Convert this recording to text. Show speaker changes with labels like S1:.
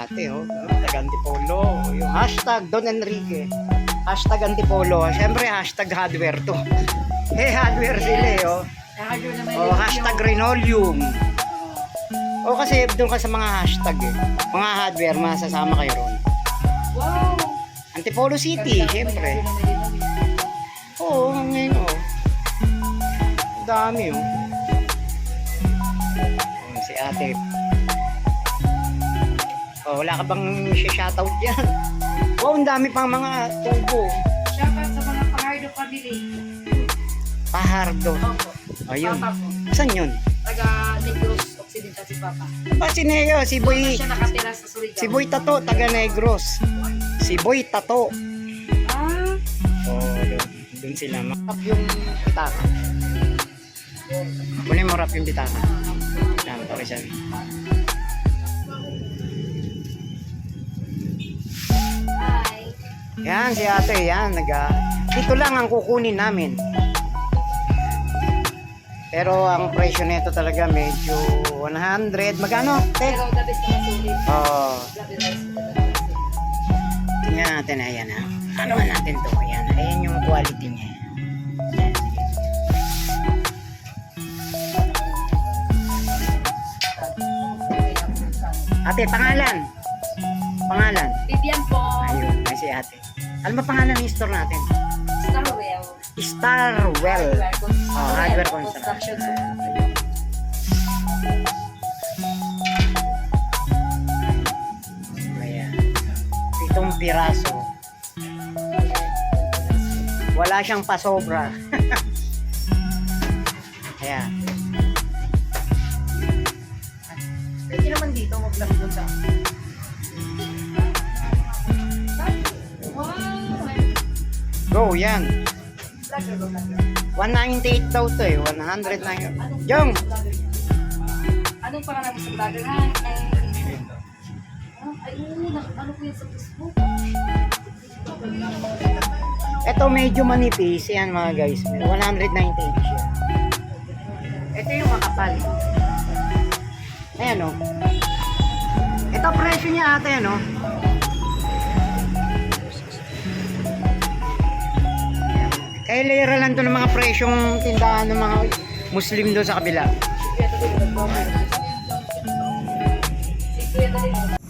S1: ate, oh. Taga Antipolo. Yung hashtag Don Enrique. Hashtag Antipolo. Siyempre, hashtag hardware to. Hardware sila, oh. Oh, hashtag Renolium. O kasi doon ka sa mga hashtag eh. Mga hardware, masasama kayo ron.
S2: Wow!
S1: Antipolo City, siyempre. Oo, ngayon oh. Ang dami oh. Si ate. Oh, wala ka bang shoutout dyan? Wow, ang dami pang mga tubo.
S2: Shoutout sa mga Pahardo family.
S1: Pahardo.
S2: Opo.
S1: Ayun.
S2: Papa po.
S1: Saan yun?
S2: Taga Negros Occidental si Papa.
S1: Ba si Neo, si Boy.
S2: Siya nakatira sa Surigao.
S1: Si Boy Tato, taga Negros. Si Boy Tato.
S2: Ah,
S1: Oh, doon sila. Makap yung pitaka. Kunin mo rap yung pitaka. Yan, parisan.
S2: hi.
S1: Yan, si ate, yan. Dito lang ang kukunin namin. Pero ang presyo nito talaga medyo 100. Magkano? Te?
S2: Pero the best naman sulit.
S1: Oh,
S2: Black and rice.
S1: tingnan natin. Ayan ha. Ano natin to? Ayan. Ayan yung quality niya. Ayan, sige. Ate, pangalan? Pangalan?
S2: Vivian po.
S1: Ayun, ay si ate. Ano ba pangalan ng store natin?
S2: Starwell.
S1: Starwell. Hardware
S2: Construction.
S1: Ayan. 7 piraso. Wala siyang pasobra. Ayan. Pwede naman dito, wag lang doon sa...
S2: Wow.
S1: Go, yan. 198 daw to eh. 109. Jong!
S2: Anong pangalan mo sa vlogger? Ay, ano po yun sa Facebook?
S1: Ito medyo manipis. Yan mga guys. 198 siya. Ito yung makapal. Ayan o. Ito presyo niya ate ano. Kaya lera lang to ng mga presyong tindahan ng mga Muslim doon sa kabila.
S2: Si Kuya Dalino.